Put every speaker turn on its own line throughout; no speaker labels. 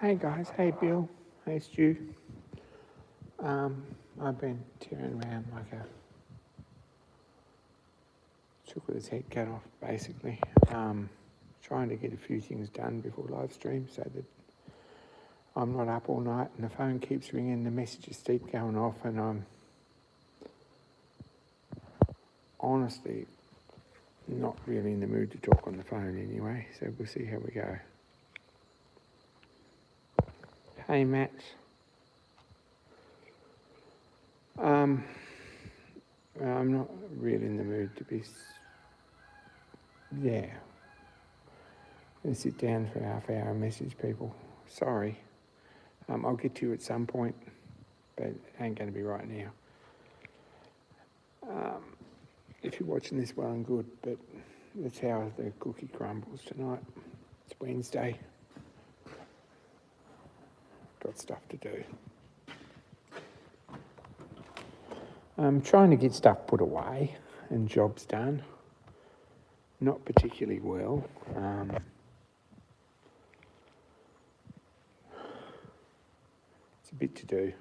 Hey guys, hey Bill, hey Stu. I've been tearing around like a chook with his head cut off, basically. Trying to get a few things done before live stream so that I'm not up all night and the phone keeps ringing, the messages keep going off, and I'm honestly not really in the mood to talk on the phone anyway, so we'll see how we go. Hey Matt. I'm not really in the mood to be, Let's sit down for a half hour and message people. Sorry. I'll get to you at some point, but it ain't going to be right now. If you're watching this, well and good, but that's how the cookie crumbles tonight. It's Wednesday. Got stuff to do. I'm trying to get stuff put away and jobs done. Not particularly well. It's a bit to do.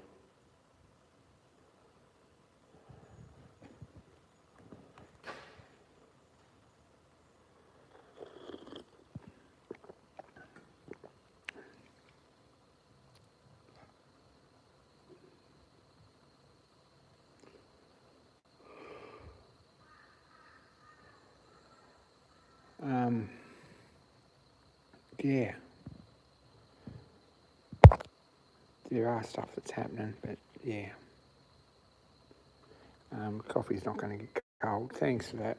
Yeah. There are stuff that's happening, but yeah. Coffee's not going to get cold. Thanks for that.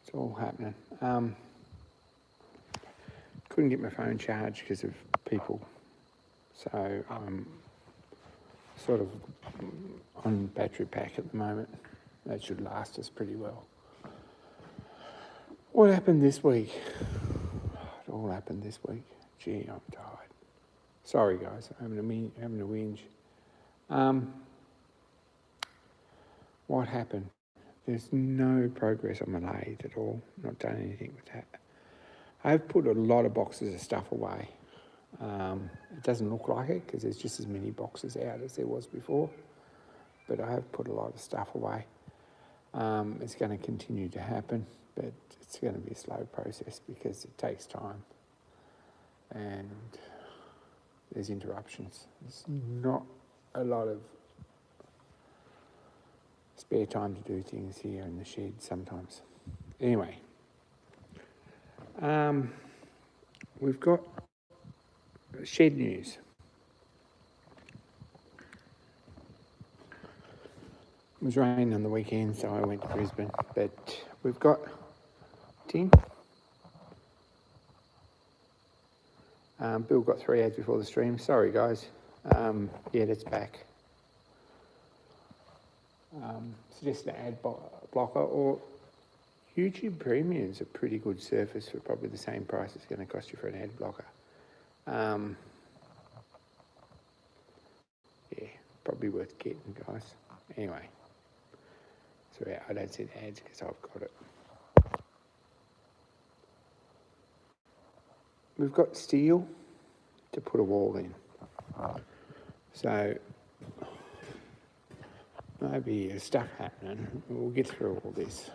It's all happening. Couldn't get my phone charged because of people, so I'm sort of on battery pack at the moment. That should last us pretty well. What happened this week? It all happened this week. Gee, I'm tired. Sorry guys, I'm having a whinge. What happened? There's no progress on my lathe at all. Not done anything with that. I've put a lot of boxes of stuff away. It doesn't look like it because there's just as many boxes out as there was before, but I have put a lot of stuff away. It's going to continue to happen, but it's going to be a slow process because it takes time and there's interruptions. There's not a lot of spare time to do things here in the shed sometimes. Anyway, we've got shed news. It was raining on the weekend, so I went to Brisbane, but we've got Tim. Bill got 3 ads before the stream. Sorry, guys. Yeah, that's back. Suggest an ad blocker, or YouTube Premium is a pretty good service for probably the same price it's going to cost you for an ad blocker. Yeah, probably worth getting, guys. Anyway, sorry, I don't see the ads because I've got it. We've got steel to put a wall in. So maybe there's stuff happening. We'll get through all this.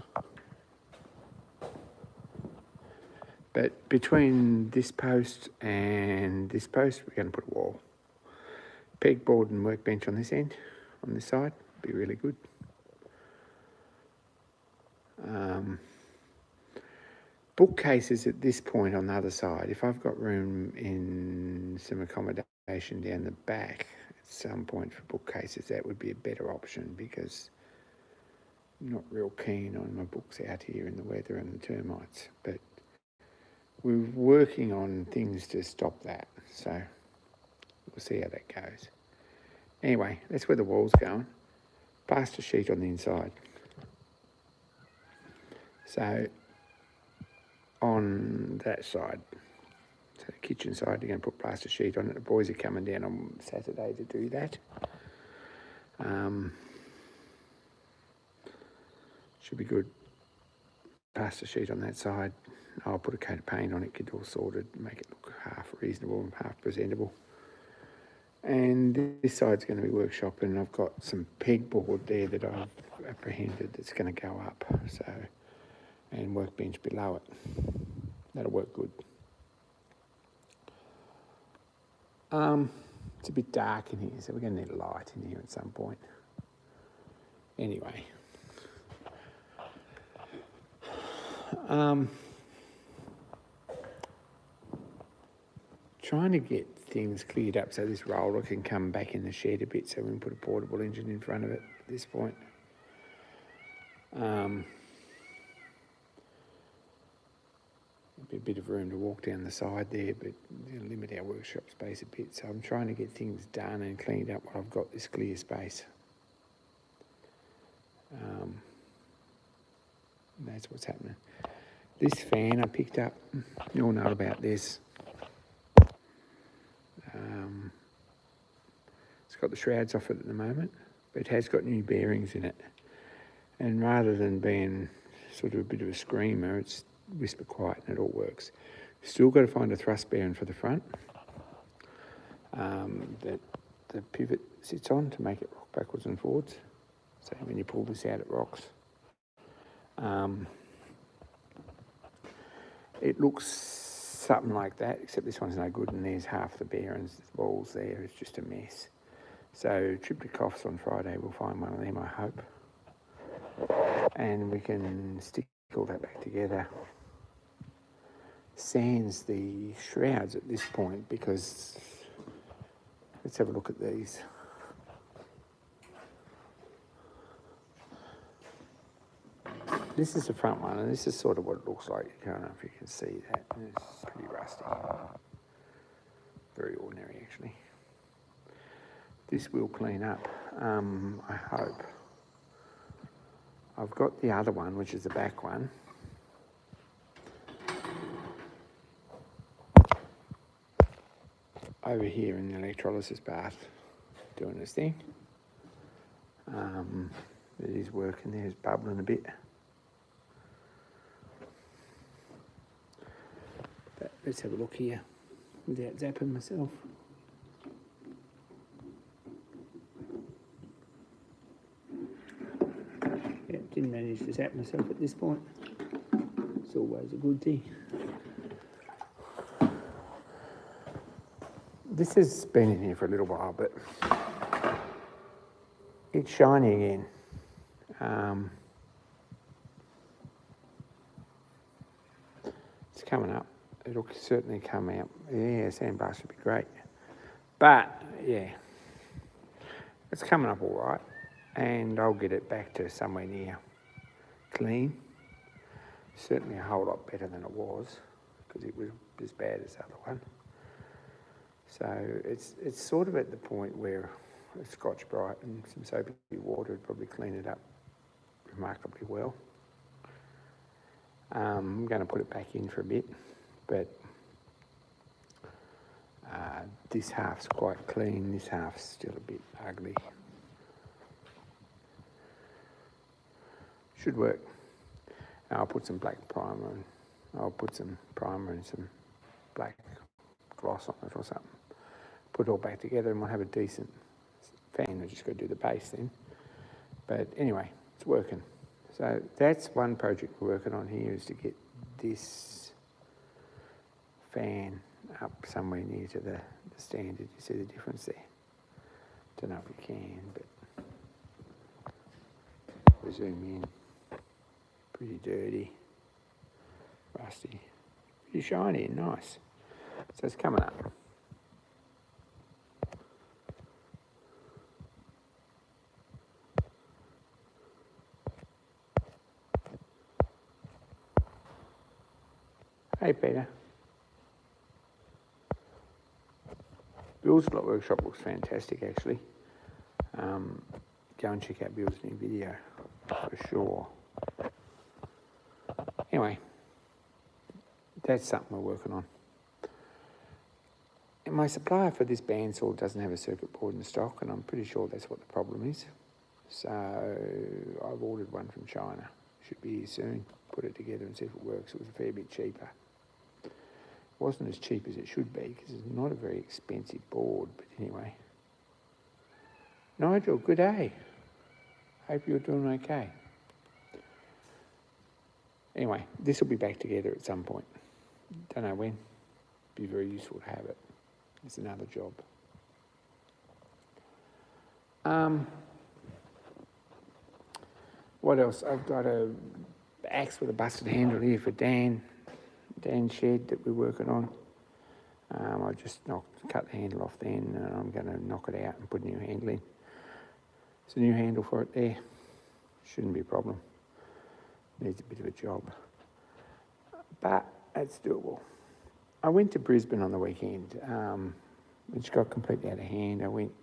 But between this post and this post, we're going to put a wall. Pegboard and workbench on this end, on this side, be really good. Bookcases at this point on the other side. If I've got room in some accommodation down the back at some point for bookcases, that would be a better option because I'm not real keen on my books out here in the weather and the termites. But we're working on things to stop that, so we'll see how that goes. Anyway, that's where the wall's going. Plaster sheet on the inside. So on that side, so the kitchen side, you're going to put plaster sheet on it. The boys are coming down on Saturday to do that. Should be good. plaster sheet on that side. I'll put a coat of paint on it, get it all sorted, make it look half reasonable and half presentable. And this side's going to be workshop, and I've got some pegboard there that I've apprehended that's going to go up, so, and workbench below it. That'll work good. It's a bit dark in here, so we're going to need a light in here at some point. Anyway. Trying to get things cleared up so this roller can come back in the shed a bit, so we can put a portable engine in front of it at this point. A bit of room to walk down the side there, but limit our workshop space a bit. So I'm trying to get things done and cleaned up while I've got this clear space. That's what's happening. This fan I picked up, you all know about this. It's got the shrouds off it at the moment, but it has got new bearings in it. And rather than being sort of a bit of a screamer, it's whisper quiet and it all works. Still got to find a thrust bearing for the front that the pivot sits on to make it rock backwards and forwards. So when you pull this out, it rocks. It looks something like that, except this one's no good, and there's half the bearings, the balls there, it's just a mess. So trip to Coffs on Friday, we'll find one of them, I hope. And we can stick all that back together. Sans the shrouds at this point, because let's have a look at these. This is the front one, and this is sort of what it looks like. I don't know if you can see that. It's pretty rusty. Very ordinary, actually. This will clean up, I hope. I've got the other one, which is the back one. Over here in the electrolysis bath, doing this thing. It is working there, it's bubbling a bit. But let's have a look here without zapping myself. Yeah, didn't manage to zap myself at this point. It's always a good thing. This has been in here for a little while, but it's shiny again. It's coming up. It'll certainly come out. Yeah, sandblast would be great. But, yeah, it's coming up all right. And I'll get it back to somewhere near clean. Certainly a whole lot better than it was, because it was as bad as the other one. So it's sort of at the point where a Scotch Brite and some soapy water would probably clean it up remarkably well. I'm going to put it back in for a bit, but this half's quite clean, this half's still a bit ugly. Should work. I'll put some black primer and I'll put some primer and some black gloss on it or something. Put it all back together and we'll have a decent fan. We've just got to do the base then. But anyway, it's working. So that's one project we're working on here, is to get this fan up somewhere near to the standard. You see the difference there? Don't know if you can, but we zoom in. Pretty dirty, rusty, pretty shiny and nice. So it's coming up. Hey Peter. Bill's workshop looks fantastic actually. Go and check out Bill's new video for sure. Anyway, that's something we're working on. And my supplier for this bandsaw doesn't have a circuit board in stock, and I'm pretty sure that's what the problem is. So I've ordered one from China. Should be here soon. Put it together and see if it works. It was a fair bit cheaper. It wasn't as cheap as it should be because it's not a very expensive board, but anyway. Nigel, good day. Hope you're doing okay. Anyway, this will be back together at some point. Don't know when. Be very useful to have it. It's another job. What else? I've got a axe with a busted handle here for Dan's shed that we're working on. I just cut the handle off then, and I'm going to knock it out and put a new handle in. It's a new handle for it there. Shouldn't be a problem. Needs a bit of a job, but it's doable. I went to Brisbane on the weekend, which got completely out of hand. I went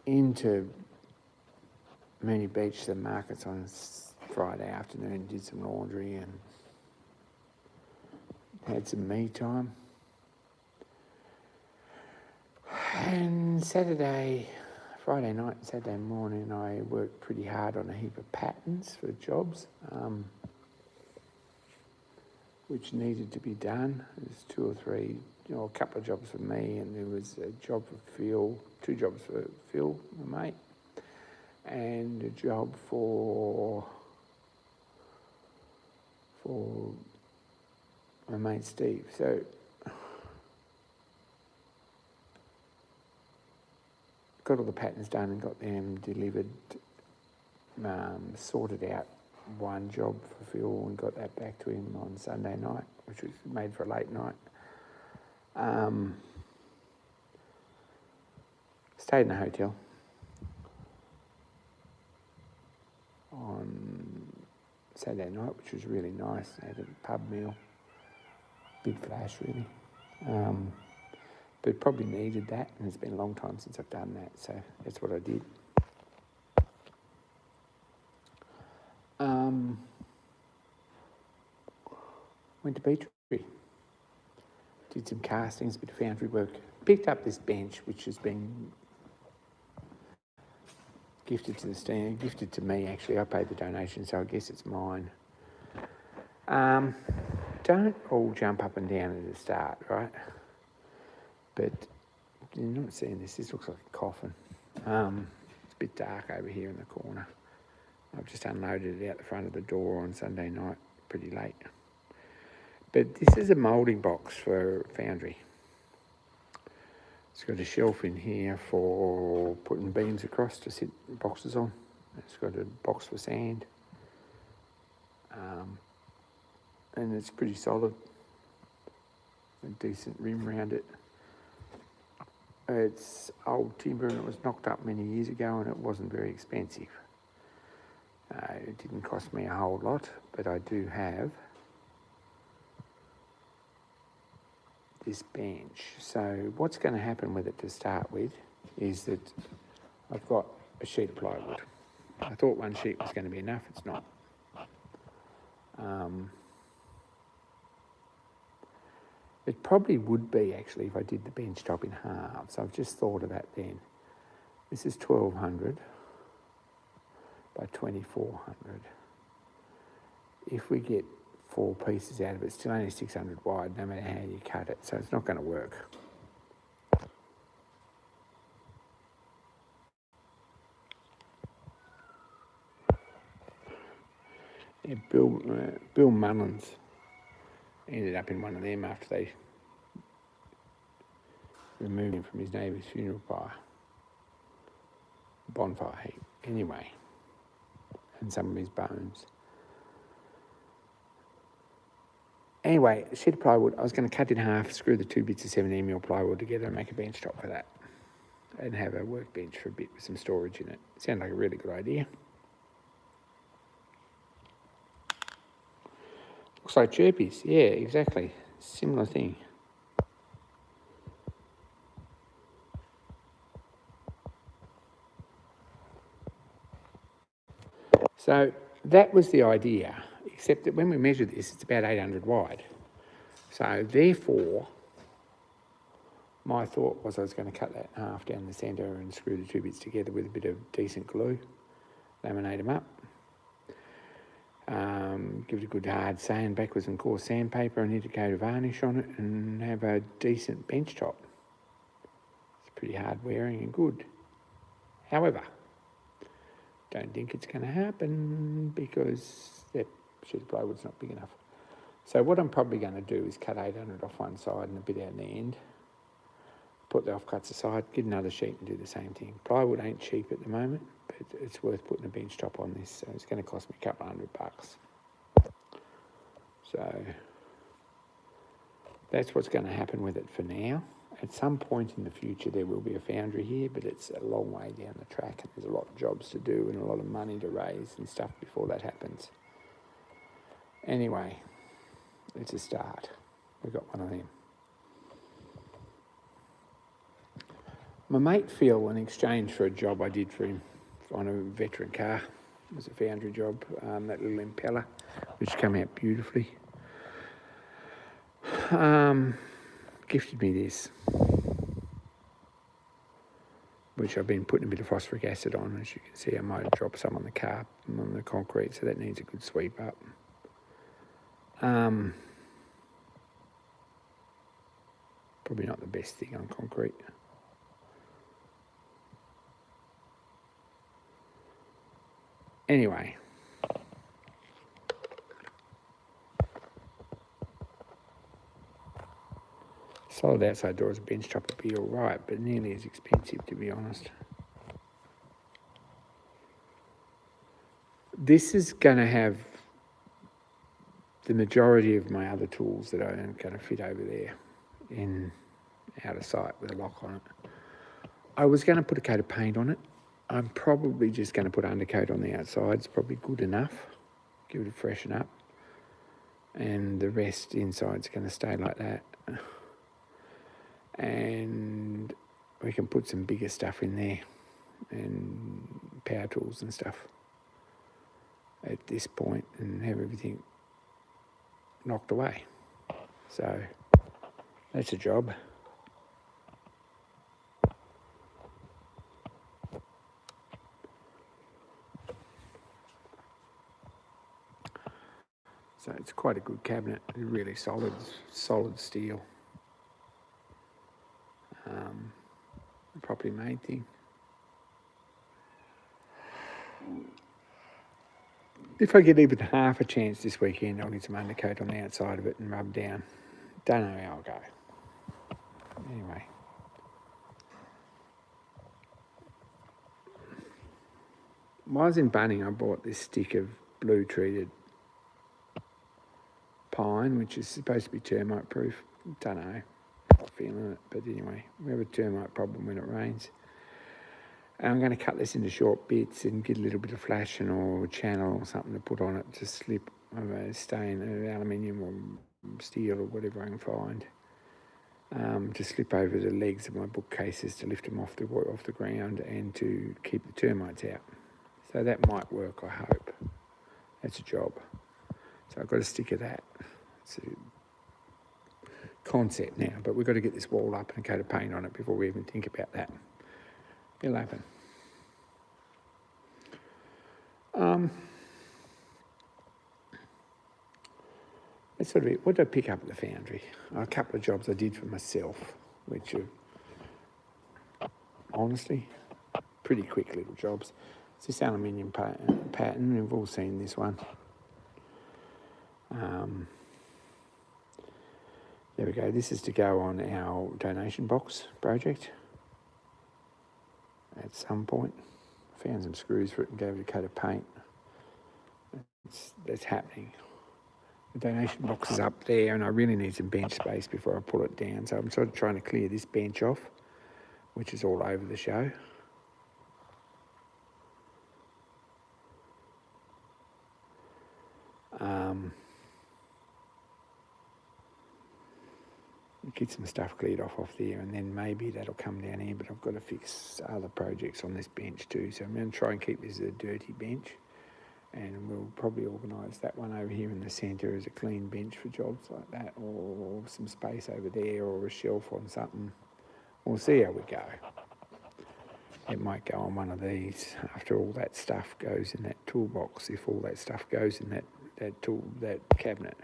into Mooney Beach, the markets on Friday afternoon, did some laundry and had some me time. And Friday night and Saturday morning, I worked pretty hard on a heap of patterns for jobs, which needed to be done. There's 2 or 3, a couple of jobs for me, and there was a job for Phil, 2 jobs for Phil, my mate, and a job for my mate Steve. So got all the patterns done and got them delivered, sorted out one job for Phil and got that back to him on Sunday night, which was made for a late night. Stayed in a hotel on Saturday night, which was really nice. I had a pub meal, big flash really. But probably needed that, and it's been a long time since I've done that, so that's what I did. Went to Beatree, did some castings, a bit of foundry work. Picked up this bench, which has been gifted to me actually. I paid the donation, so I guess it's mine. Don't all jump up and down at the start, right? But you're not seeing this. This looks like a coffin. It's a bit dark over here in the corner. I've just unloaded it out the front of the door on Sunday night, pretty late. But this is a moulding box for foundry. It's got a shelf in here for putting beams across to sit boxes on. It's got a box for sand. And it's pretty solid. A decent rim around it. It's old timber and it was knocked up many years ago and it wasn't very expensive. It didn't cost me a whole lot, but I do have this bench. So what's going to happen with it to start with is that I've got a sheet of plywood. I thought one sheet was going to be enough. It's not. It probably would be actually if I did the bench top in half. So I've just thought of that then. This is 1200 by 2400. If we get 4 pieces out of it, it's still only 600 wide, no matter how you cut it, so it's not going to work. Yeah, Bill Mullins ended up in one of them after they removed him from his neighbour's funeral pyre, bonfire heap, anyway, and some of his bones. Anyway, a sheet of plywood, I was going to cut it in half, screw the 2 bits of 17mm plywood together and make a bench top for that. And have a workbench for a bit with some storage in it. Sounded like a really good idea. Looks like chirpies, yeah, exactly. Similar thing. So that was the idea, except that when we measure this, it's about 800 wide. So therefore, my thought was I was going to cut that in half down the centre and screw the 2 bits together with a bit of decent glue, laminate them up. Give it a good hard sand backwards and coarse sandpaper and hit a coat of varnish on it and have a decent bench top. It's pretty hard wearing and good. However, don't think it's going to happen because that sheet of plywood's not big enough. So what I'm probably going to do is cut 800 off one side and a bit out the end. Put the offcuts aside, get another sheet and do the same thing. Plywood ain't cheap at the moment, but it's worth putting a bench top on this. So it's going to cost me a couple $100. So that's what's going to happen with it for now. At some point in the future there will be a foundry here, but it's a long way down the track and there's a lot of jobs to do and a lot of money to raise and stuff before that happens. Anyway, it's a start. We've got one of them. My mate Phil, in exchange for a job I did for him on a veteran car, it was a foundry job, that little impeller, which came out beautifully, gifted me this, which I've been putting a bit of phosphoric acid on. As you can see, I might have dropped some on the car, on the concrete, so that needs a good sweep up. Probably not the best thing on concrete. Anyway, solid outside door as a bench top would be all right, but nearly as expensive, to be honest. This is going to have the majority of my other tools that are going to fit over there in out of sight with a lock on it. I was going to put a coat of paint on it. I'm probably just going to put undercoat on the outside. It's probably good enough. Give it a freshen up. And the rest inside's going to stay like that. And we can put some bigger stuff in there and power tools and stuff at this point and have everything knocked away. So that's a job. So it's quite a good cabinet, really solid steel. Properly made thing. If I get even half a chance this weekend, I'll get some undercoat on the outside of it and rub down. Don't know how I'll go. Anyway. While I was in Bunning, I bought this stick of blue treated pine, which is supposed to be termite proof. Don't know. Not feeling it, but anyway, we have a termite problem when it rains. And I'm going to cut this into short bits and get a little bit of flashing or channel or something to put on it to slip a stain, aluminium or steel or whatever I can find, to slip over the legs of my bookcases to lift them off the ground and to keep the termites out. So that might work, I hope. That's a job. So I've got to stick to that. It's a concept now, but we've got to get this wall up and a coat of paint on it before we even think about that. It'll happen. That's sort of it. What did I pick up at the foundry? A couple of jobs I did for myself, which are honestly pretty quick little jobs. It's this aluminium pattern. We've all seen this one. There we go. This is to go on our donation box project at some point. Found some screws for it and gave it a coat of paint. That's happening. The donation box is up there and I really need some bench space before I pull it down. So I'm sort of trying to clear this bench off, which is all over the show. Get some stuff cleared off there and then maybe that'll come down here, but I've got to fix other projects on this bench too. So I'm going to try and keep this as a dirty bench, and we'll probably organise that one over here in the centre as a clean bench for jobs like that, or some space over there, or a shelf on something. We'll see how we go. It might go on one of these after all that stuff goes in that toolbox, if all that stuff goes in that that cabinet.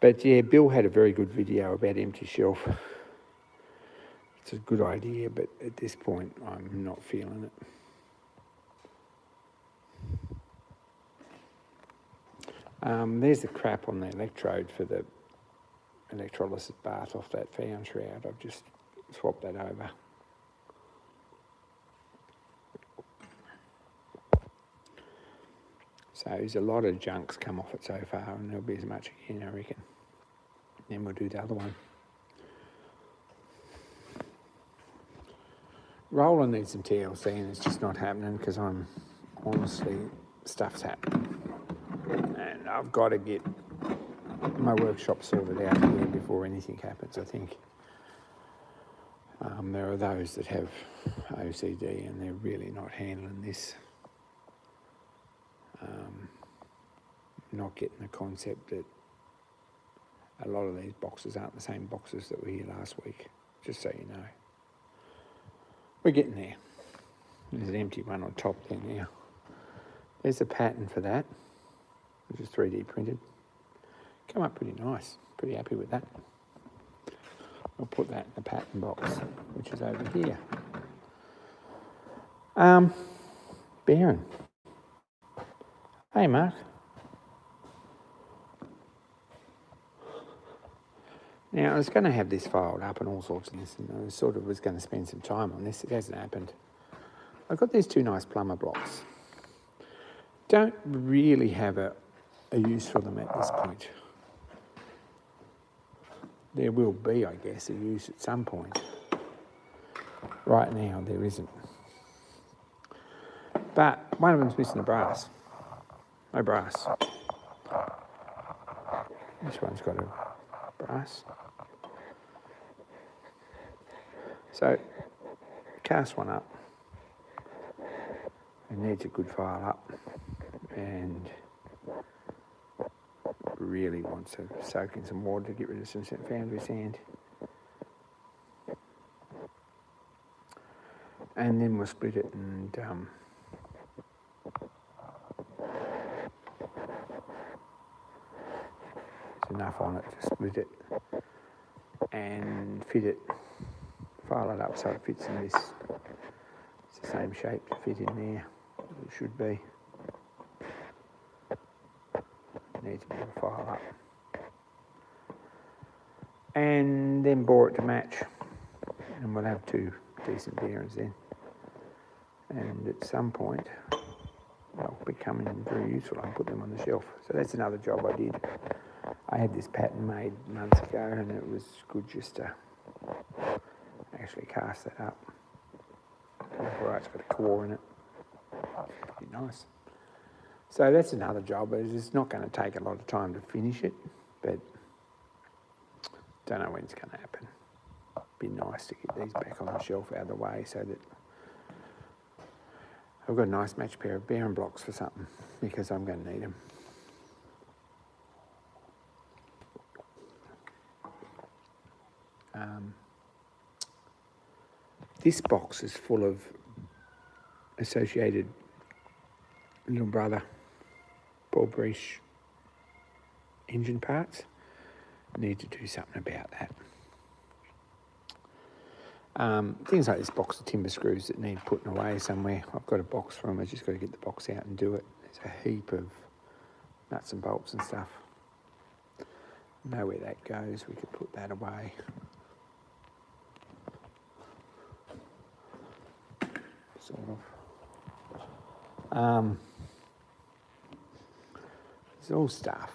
But yeah, Bill had a very good video about empty shelf. It's a good idea, but at this point, I'm not feeling it. There's the crap on the electrode for the electrolysis bath off that fan shroud. I've just swapped that over. So there's a lot of junk's come off it so far, and there'll be as much again, I reckon. Then we'll do the other one. Roland needs some TLC, and it's just not happening because I'm honestly, stuff's happening. And I've got to get my workshop sorted out here before anything happens, I think. There are those that have OCD and they're really not handling this. Not getting the concept that a lot of these boxes aren't the same boxes that were here last week, just so you know. We're getting there. There's an empty one on top there now. There's a pattern for that, which is 3D printed. Come up pretty nice. Pretty happy with that. I'll put that in the pattern box, which is over here. Baron. Hey, Mark. Now, I was going to have this filed up and all sorts of this, and I sort of was going to spend some time on this. It hasn't happened. I've got these two nice plumber blocks. Don't really have a use for them at this point. There will be, I guess, a use at some point. Right now, there isn't. But one of them's missing a brass. No brass. This one's got a brass. So, cast one up. It needs a good file up. And really wants to soak in some water to get rid of some foundry sand. And then we'll split it and there's enough on it to split it and fit it, file it up so it fits in this. It's the same shape to fit in there, it should be. Needs a bit of a file up. And then bore it to match. And we'll have two decent bearings then. And at some point, they'll be coming very useful. I'll put them on the shelf. So that's another job I did. I had this pattern made months ago, and it was good just to actually cast that up. Right, it's got a core in it. Pretty nice. So that's another job. It's not going to take a lot of time to finish it, but don't know when it's going to happen. Be nice to get these back on the shelf out of the way so that I've got a nice matched pair of bearing blocks for something, because I'm going to need them. This box is full of associated little brother ball breech engine parts. Need to do something about that. Things like this box of timber screws that need putting away somewhere. I've got a box for them. I just got to get the box out and do it. There's a heap of nuts and bolts and stuff. Know where that goes. We could put that away. Sort of. It's all stuff.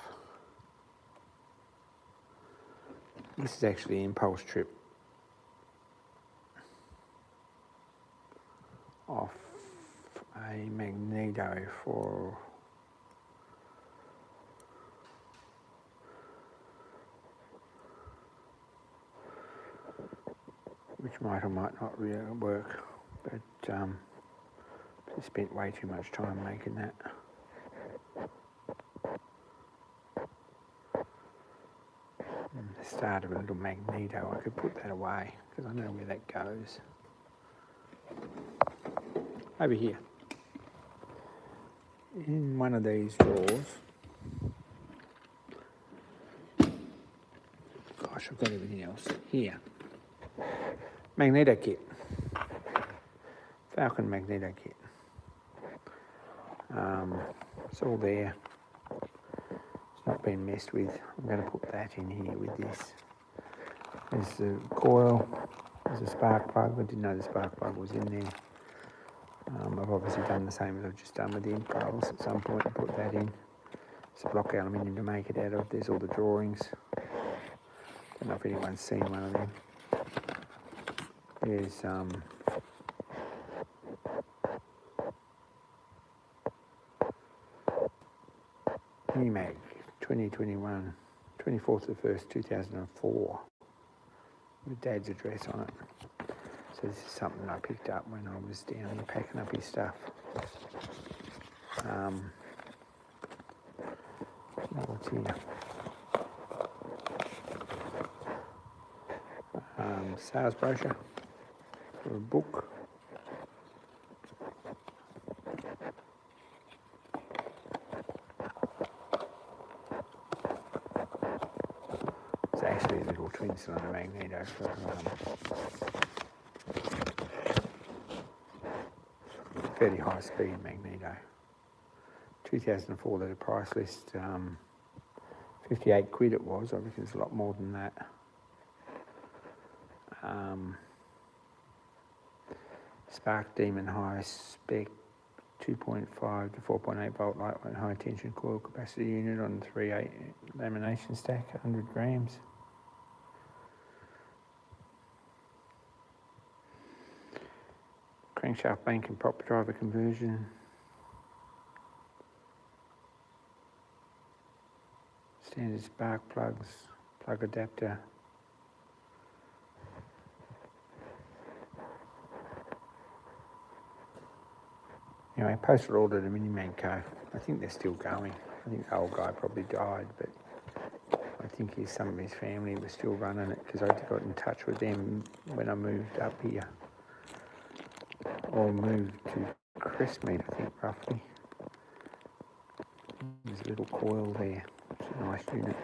This is actually impulse trip off a magneto for which might or might not really work, but I spent way too much time making that. The start of a little magneto, I could put that away because I know where that goes. Over here. in one of these drawers, gosh, I've got everything else here. Magneto kit, Falcon magneto kit. It's all there. It's not been messed with. I'm going to put that in here with this. There's the coil. There's a spark plug. I didn't know the spark plug was in there. I've obviously done the same as I've just done with the impulse at some point and put that in. It's a block aluminium to make it out of. There's all the drawings. Don't know if anyone's seen one of them. There's Unimag 2021, 24th of the 1st, 2004, with Dad's address on it. So this is something I picked up when I was down here packing up his stuff. What's here? Sales brochure for a book. It's actually a little twin cylinder magneto for fairly high speed magneto. 2004 at a price list, 58 quid it was. I reckon it's a lot more than that. Spark Demon high spec 2.5 to 4.8 volt lightweight high tension coil capacity unit on 3/8 lamination stack, 100 grams. Crankshaft bank and prop driver conversion. Standard spark plugs, plug adapter. Anyway, postal order to Miniman Co. I think they're still going. I think the old guy probably died, but I think some of his family was still running it because I got in touch with them when I moved up here. Or moved to Crestmead, I think, roughly. There's a little coil there. It's a nice unit.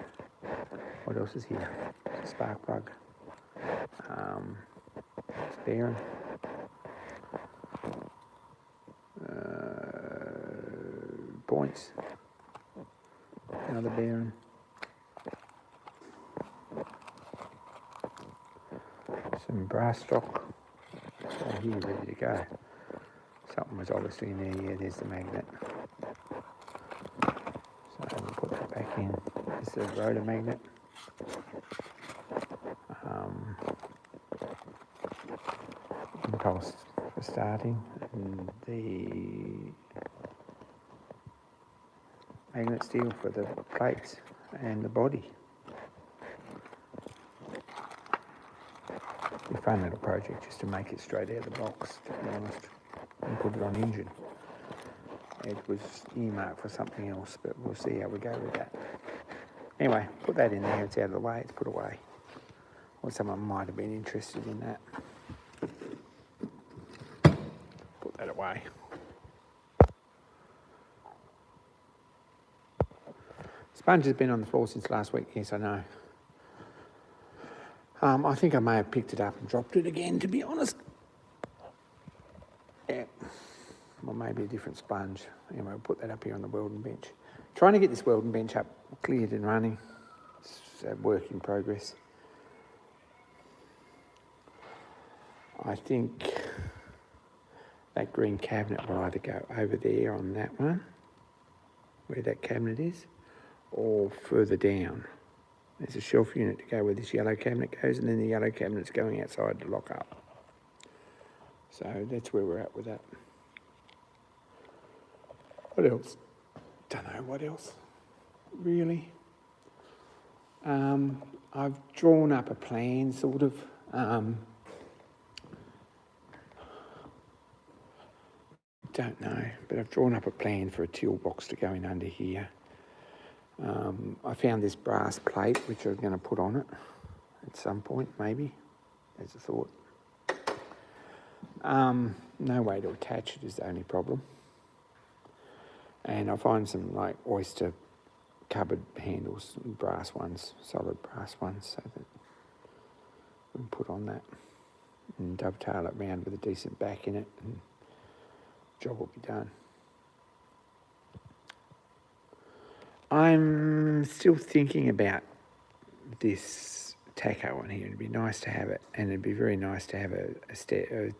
What else is here? It's a spark plug. It's bearing. Points. Another bearing. Some brass stock. All here, ready to go. Something was obviously in there. Yeah, there's the magnet. So we'll put that back in. This is a rotor magnet. Impulse for starting. And the magnet steel for the plates and the body. A fun little project just to make it straight out of the box, to be honest, and put it on engine. It was earmarked for something else, but we'll see how we go with that. Anyway, put that in there, it's out of the way, it's put away. Or someone might have been interested in that. Put that away. Sponge has been on the floor since last week, yes I know. I think I may have picked it up and dropped it again, to be honest. Yeah, well maybe a different sponge. Anyway, we'll put that up here on the welding bench. Trying to get this welding bench up, cleared and running. It's a work in progress. I think that green cabinet will either go over there on that one, where that cabinet is, or further down. There's a shelf unit to go where this yellow cabinet goes, and then the yellow cabinet's going outside to lock up. So that's where we're at with that. What else? Don't know what else, really. I've drawn up a plan, sort of. Don't know, but I've drawn up a plan for a till box to go in under here. I found this brass plate, which I'm going to put on it at some point, maybe, as a thought. No way to attach it is the only problem. And I find some like oyster cupboard handles, brass ones, solid brass ones, so that we can put on that and dovetail it round with a decent back in it, and the job will be done. I'm still thinking about this taco on here. It'd be nice to have it, and it'd be very nice to have a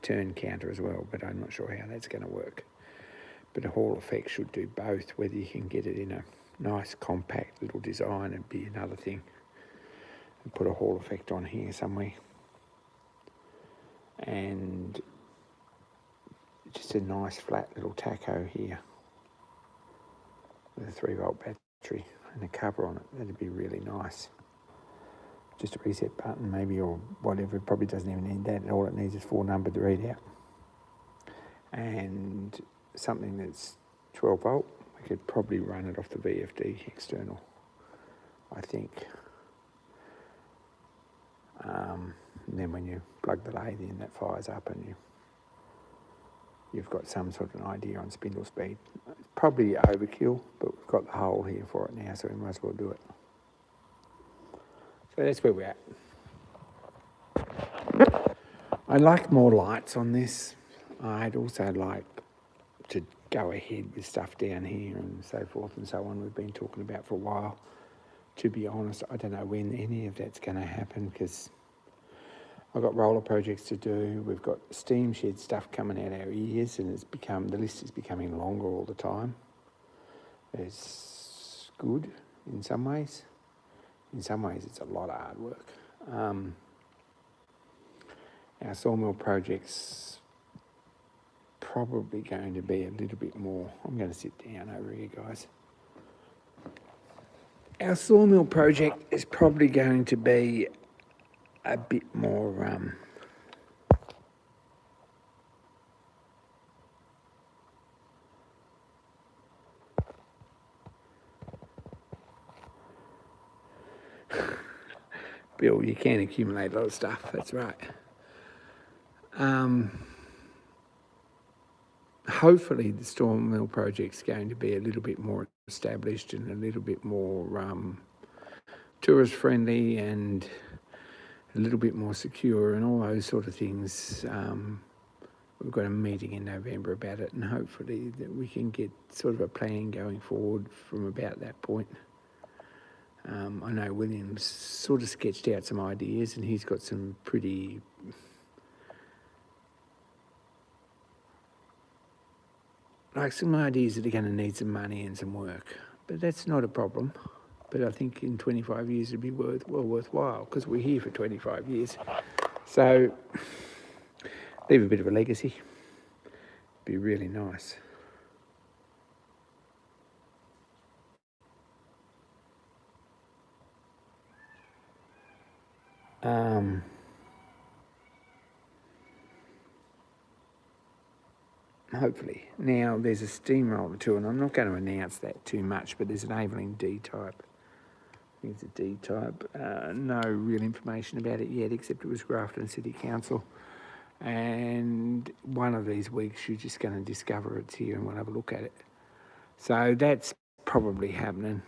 turn counter as well, but I'm not sure how that's going to work. But a Hall effect should do both. Whether you can get it in a nice compact little design would be another thing. And put a Hall effect on here somewhere. And just a nice flat little taco here with a 3-volt battery and a cover on it. That'd be really nice. Just a reset button maybe, or whatever. It probably doesn't even need that. All it needs is 4 numbered readout. And something that's 12 volt, we could probably run it off the VFD external, I think. And then when you plug the lathe in, that fires up and you've got some sort of an idea on spindle speed. It's probably overkill, but we've got the hole here for it now, so we might as well do it. So that's where we're at. I'd like more lights on this. I'd also like to go ahead with stuff down here and so forth and so on. We've been talking about for a while. To be honest, I don't know when any of that's going to happen, because I've got roller projects to do. We've got steam shed stuff coming out our ears, and the list is becoming longer all the time. It's good in some ways. In some ways, it's a lot of hard work. Our sawmill project's probably going to be a little bit more. I'm going to sit down over here, guys. Our sawmill project is probably going to be a bit more Bill, you can accumulate a lot of stuff, that's right. Hopefully the sawmill project's going to be a little bit more established and a little bit more tourist friendly and a little bit more secure and all those sort of things. We've got a meeting in November about it, and hopefully that we can get sort of a plan going forward from about that point. I know William's sort of sketched out some ideas, and he's got some pretty some ideas that are going to need some money and some work, but that's not a problem. But I think in 25 years it'd be worthwhile, because we're here for 25 years. So leave a bit of a legacy. Be really nice. Hopefully. Now there's a steamroller too, and I'm not going to announce that too much, but there's an Aveling D-type. I think it's a D-type. No real information about it yet, except it was Grafton City Council. And one of these weeks you're just going to discover it's here and we'll have a look at it. So that's probably happening.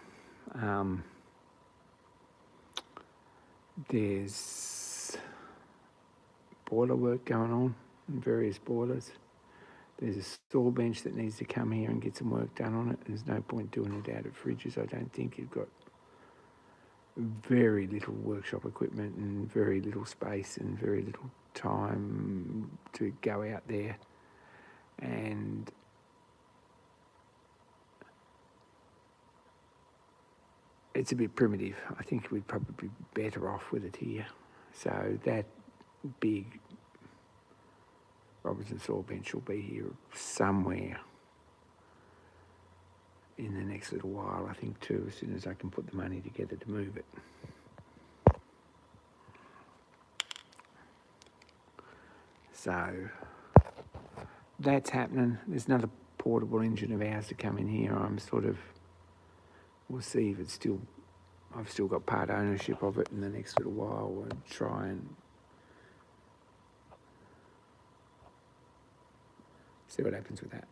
There's boiler work going on in various boilers. There's a store bench that needs to come here and get some work done on it. There's no point doing it out of fridges, I don't think. You've got very little workshop equipment and very little space and very little time to go out there. And it's a bit primitive. I think we'd probably be better off with it here. So that big Robertson saw bench will be here somewhere in the next little while, I think, too, as soon as I can put the money together to move it. So that's happening. There's another portable engine of ours to come in here. We'll see if I've still got part ownership of it in the next little while. We'll try and see what happens with that.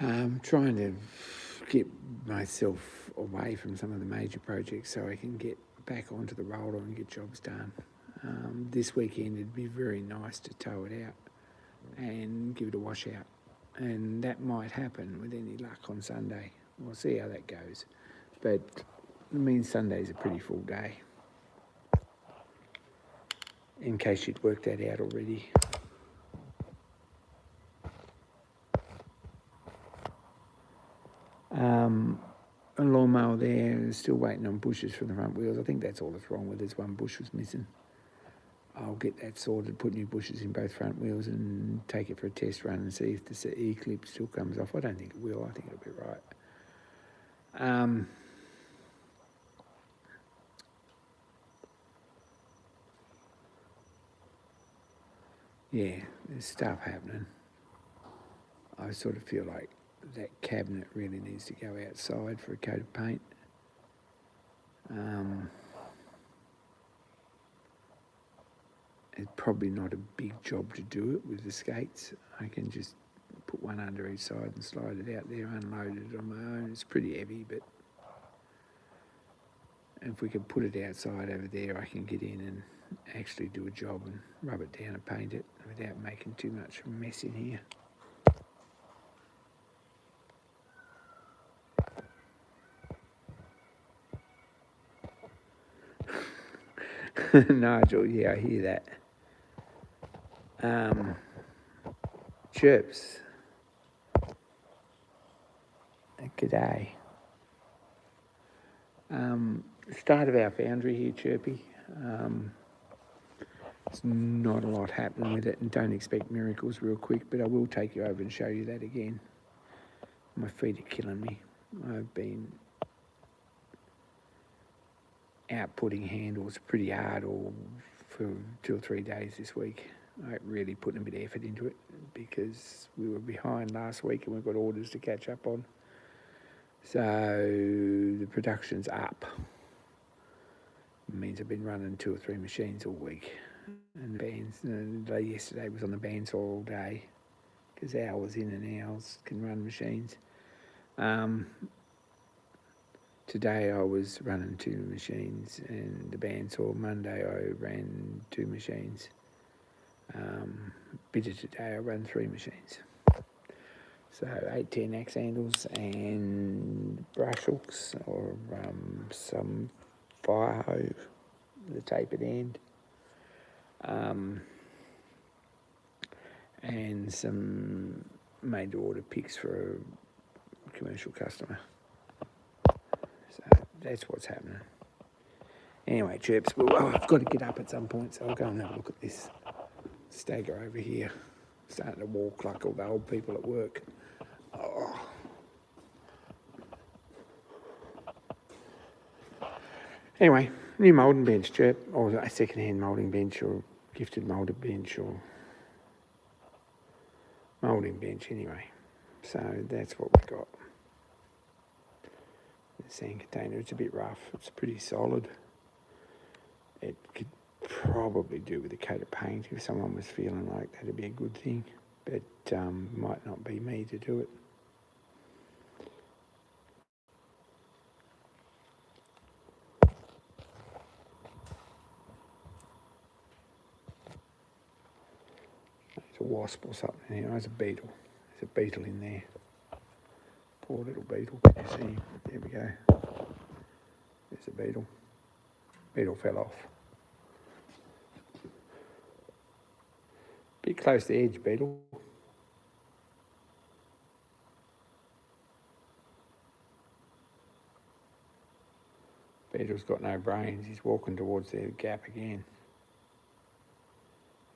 I'm trying to get myself away from some of the major projects so I can get back onto the roller and get jobs done. This weekend it'd be very nice to tow it out and give it a wash out, and that might happen with any luck on Sunday. We'll see how that goes, but it means Sunday's a pretty full day, in case you'd worked that out already. A lawnmower there, still waiting on bushes for the front wheels. I think that's all that's wrong with it. There's one bush was missing. I'll get that sorted, put new bushes in both front wheels and take it for a test run and see if the E-clip still comes off. I don't think it will. I think it'll be right. Yeah, there's stuff happening. I sort of feel like that cabinet really needs to go outside for a coat of paint. It's probably not a big job to do it with the skates. I can just put one under each side and slide it out there, unload it on my own. It's pretty heavy, but if we can put it outside over there, I can get in and actually do a job and rub it down and paint it without making too much mess in here. Nigel, yeah, I hear that. Chirps. G'day. Start of our foundry here, Chirpy. There's not a lot happening with it, and don't expect miracles real quick, but I will take you over and show you that again. My feet are killing me. I've been outputting handles pretty hard for 2 or 3 days this week. I really put a bit of effort into it because we were behind last week and we've got orders to catch up on. So the production's up. It means I've been running 2 or 3 machines all week. And yesterday was on the bandsaw all day because hours in and hours can run machines. Today I was running 2 machines, and the bandsaw. Monday I ran 2 machines. Bit of today I ran 3 machines. So 810 axe handles and brush hooks, or some fire hoe, the tapered end, and some made-to-order picks for a commercial customer. So that's what's happening. Anyway, Chirps, well, I've got to get up at some point, so I'll go and have a look at this stagger over here. Starting to walk like all the old people at work. Oh. Anyway, new moulding bench, Chirp, or a second-hand moulding bench, or gifted moulded bench, or moulding bench anyway. So that's what we've got. The sand container, it's a bit rough. It's pretty solid. It could probably do with a coat of paint if someone was feeling like that'd be a good thing, but might not be me to do it. There's a wasp or something here. There's a beetle. There's a beetle in there. Poor little beetle. Can you see him? There we go. There's a beetle. Beetle fell off. Bit close to the edge, beetle. Beetle's got no brains. He's walking towards the gap again.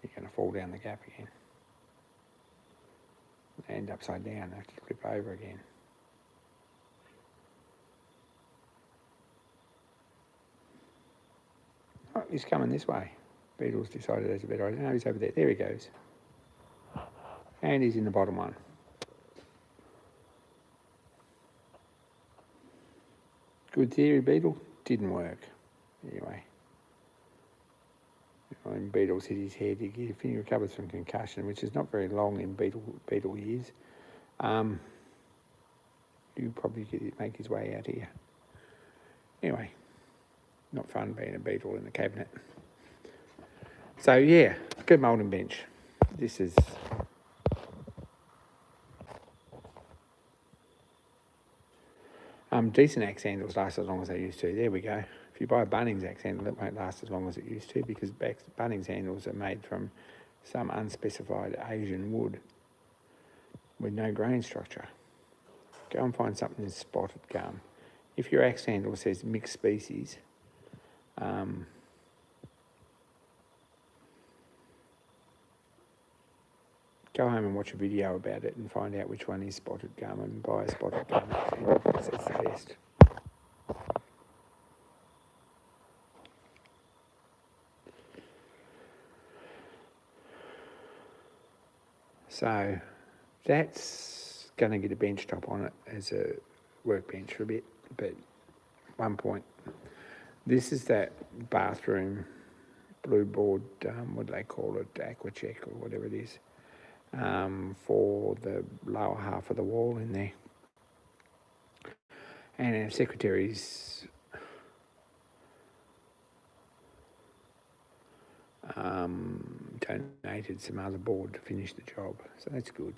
He's going to fall down the gap again. End upside down. Have to flip over again. Oh, he's coming this way. Beetle's decided there's a better idea. No, he's over there. There he goes. And he's in the bottom one. Good theory, Beetle. Didn't work. Anyway. When Beetle's hit his head, he recovers from concussion, which is not very long in beetle years. He'll probably make his way out here. Anyway, not fun being a beetle in the cabinet. So yeah, good moulding bench. This is decent axe handles last as long as they used to. There we go. If you buy a Bunnings axe handle, it won't last as long as it used to because Bunnings handles are made from some unspecified Asian wood with no grain structure. Go and find something in spotted gum. If your axe handle says mixed species, go home and watch a video about it and find out which one is spotted gum and buy a spotted gum axe handle because it's the best. So that's going to get a bench top on it as a workbench for a bit, but one point. This is that bathroom blue board, what do they call it, aquacheck or whatever it is, for the lower half of the wall in there. And our secretary's donated some other board to finish the job, so that's good.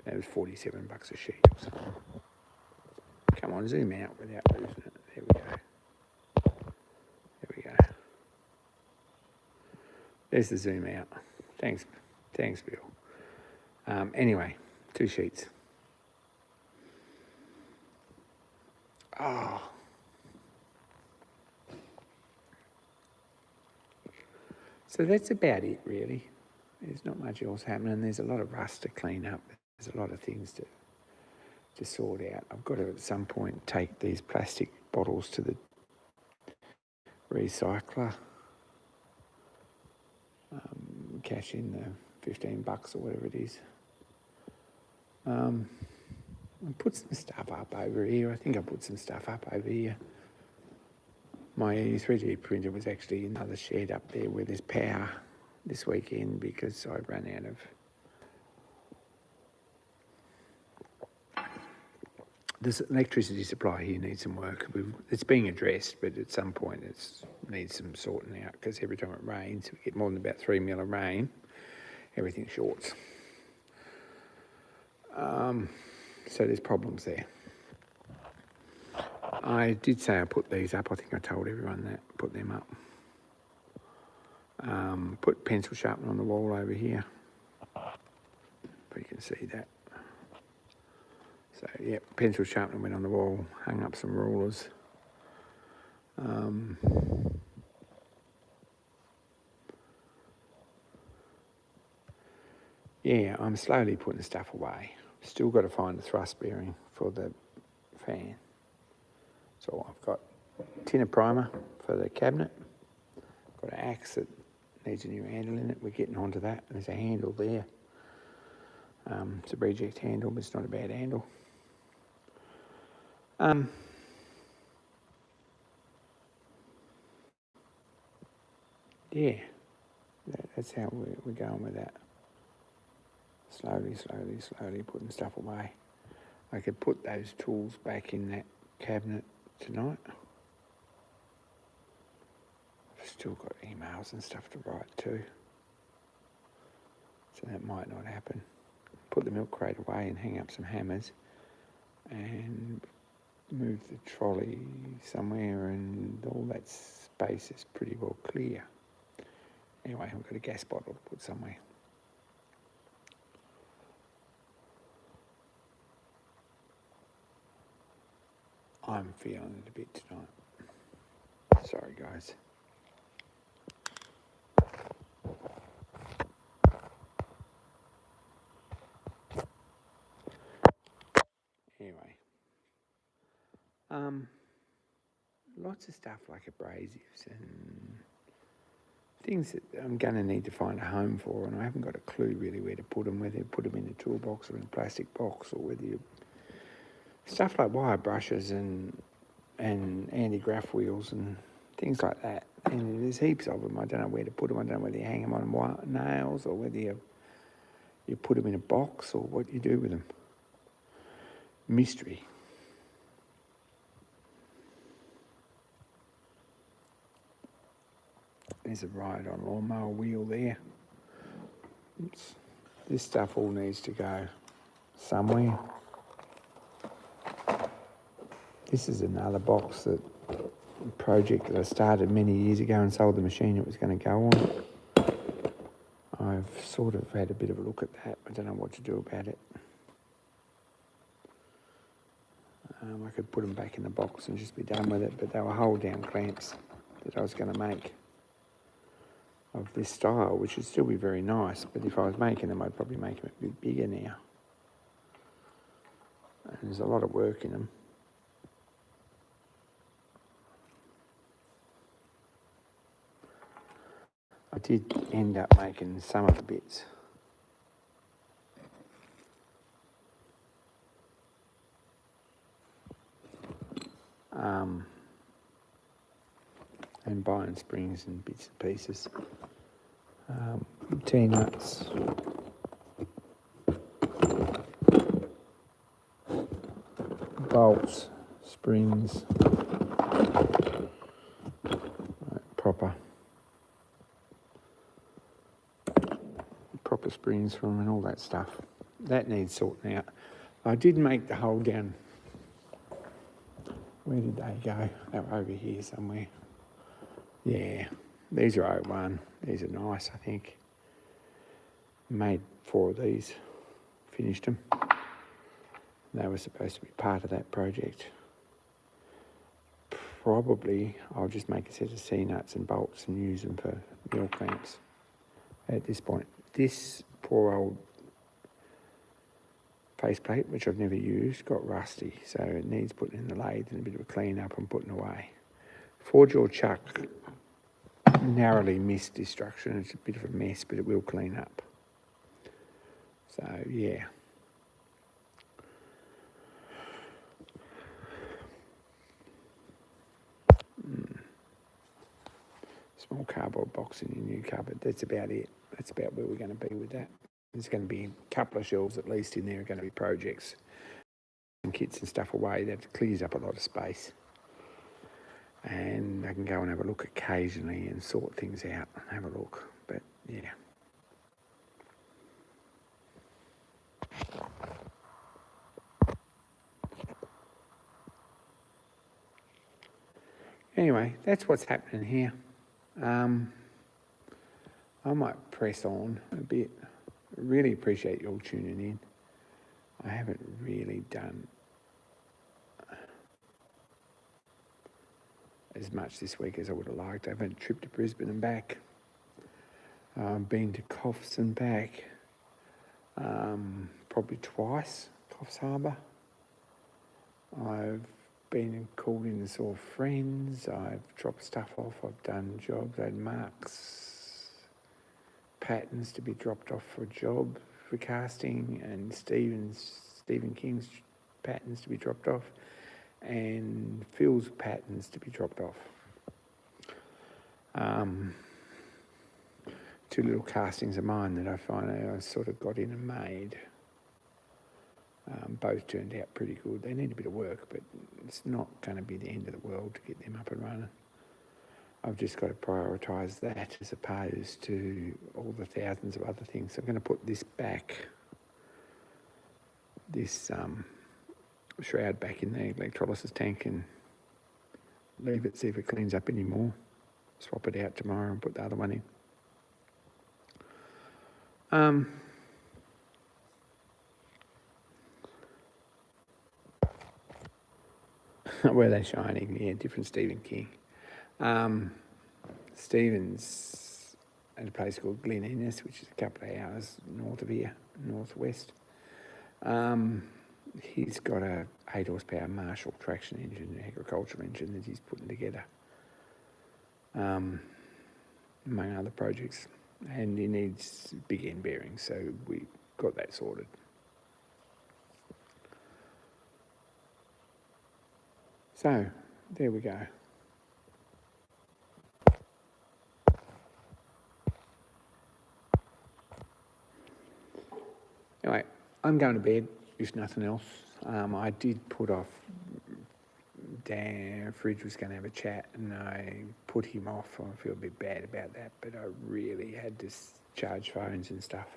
That was $47 a sheet. Come on, zoom out without losing it. There we go. There we go. There's the zoom out. Thanks, Bill. Anyway, 2 sheets. Oh. So that's about it, really. There's not much else happening. There's a lot of rust to clean up. There's a lot of things to sort out. I've got to, at some point, take these plastic bottles to the recycler, cash in the $15 or whatever it is. And put some stuff up over here. I think I put some stuff up over here. My 3D printer was actually in another shed up there where there's power this weekend because I ran out of... This electricity supply here needs some work. It's being addressed, but at some point it needs some sorting out because every time it rains, we get more than about 3 mil of rain, everything shorts. So there's problems there. I did say I put these up. I think I told everyone that. Put them up. Put pencil sharpener on the wall over here. If you can see that. So, yeah, pencil sharpener went on the wall. Hung up some rulers. Yeah, I'm slowly putting stuff away. Still got to find the thrust bearing for the fan. So I've got a tin of primer for the cabinet. Got an axe that needs a new handle in it. We're getting onto that. There's a handle there. It's a reject handle, but it's not a bad handle. Yeah, that's how we're going with that. Slowly putting stuff away. I could put those tools back in that cabinet tonight. I've still got emails and stuff to write too. So that might not happen. Put the milk crate away and hang up some hammers and move the trolley somewhere and all that space is pretty well clear. Anyway, I've got a gas bottle to put somewhere. I'm feeling it a bit tonight. Sorry, guys. Anyway, lots of stuff like abrasives and things that I'm going to need to find a home for, and I haven't got a clue really where to put them, whether you put them in a toolbox or in a plastic box, or whether you... Stuff like wire brushes and anti-graft wheels and things like that. And there's heaps of them. I don't know where to put them. I don't know whether you hang them on nails or whether you put them in a box or what you do with them. mystery. There's a ride-on lawnmower wheel there. Oops. This stuff all needs to go somewhere. This is another box project that I started many years ago and sold the machine it was going to go on. I've sort of had a bit of a look at that. I don't know what to do about it. I could put them back in the box and just be done with it, but they were hold-down clamps that I was going to make of this style, which would still be very nice, but if I was making them, I'd probably make them a bit bigger now. And there's a lot of work in them. I did end up making some of the bits. And buying springs and bits and pieces. T-nuts. Bolts, springs. Proper springs from and all that stuff. That needs sorting out. I did make the hole down. Where did they go? They were over here somewhere. Yeah, these are 01. These are nice, I think. Made 4 of these. Finished them. They were supposed to be part of that project. Probably I'll just make a set of C-nuts and bolts and use them for mill clamps at this point. This poor old faceplate, which I've never used, got rusty, so it needs putting in the lathe and a bit of a clean up and putting away. Four-jaw chuck narrowly missed destruction. It's a bit of a mess, but it will clean up. So, yeah. Small cardboard box in your new cupboard. That's about it. That's about where we're going to be with that. There's going to be a couple of shelves at least in there are going to be projects and kits and stuff away. That clears up a lot of space. And I can go and have a look occasionally and sort things out and have a look. But, yeah. Anyway, that's what's happening here. I might press on a bit. Really appreciate you all tuning in. I haven't really done as much this week as I would have liked. I've had a trip to Brisbane and back. I've been to Coffs and back probably twice, Coffs Harbour. I've been and called in and saw friends. I've dropped stuff off. I've done jobs. I had Mark's patterns to be dropped off for a job for casting, and Stephen King's patterns to be dropped off, and Phil's patterns to be dropped off. 2 little castings of mine that I finally sort of got in and made. Both turned out pretty good. They need a bit of work, but it's not going to be the end of the world to get them up and running. I've just got to prioritise that as opposed to all the thousands of other things. So I'm going to put this back, this shroud back in the electrolysis tank and leave it, see if it cleans up anymore. Swap it out tomorrow and put the other one in. Where are they shining? Yeah, different Stephen King. Stephen's at a place called Glen Innes, which is a couple of hours north of here, northwest. He's got a 8 horsepower Marshall traction engine, agricultural engine that he's putting together, among other projects. And he needs big end bearings, so we got that sorted. So, there we go. Anyway, I'm going to bed, if nothing else. I did put off, Dan, Fridge was going to have a chat, and I put him off. I feel a bit bad about that, but I really had to charge phones and stuff.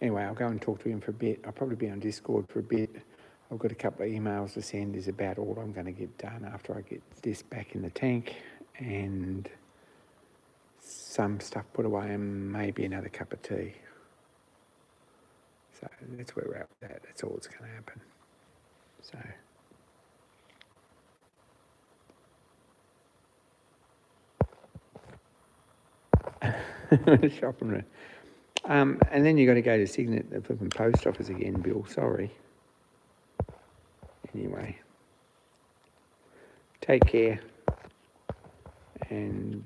Anyway, I'll go and talk to him for a bit. I'll probably be on Discord for a bit. I've got a couple of emails to send, is about all I'm going to get done after I get this back in the tank, and some stuff put away, and maybe another cup of tea. So that's where we're at with that. That's all that's going to happen. So, shopping. And then you've got to go to Signet, the flipping post office again, Bill. Sorry. Anyway, take care. And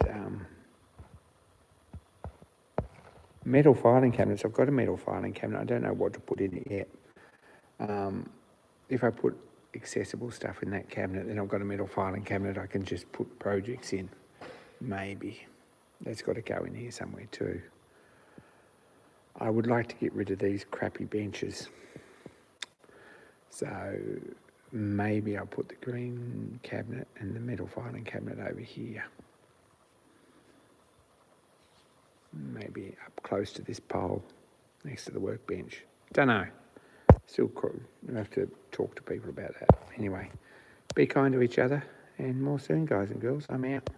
metal filing cabinets. I've got a metal filing cabinet. I don't know what to put in it yet. If I put accessible stuff in that cabinet, then I've got a metal filing cabinet I can just put projects in. Maybe. That's got to go in here somewhere too. I would like to get rid of these crappy benches. So maybe I'll put the green cabinet and the metal filing cabinet over here. Maybe up close to this pole next to the workbench. Don't know. Still cool. We'll have to talk to people about that. Anyway, be kind to each other, and more soon, guys and girls. I'm out.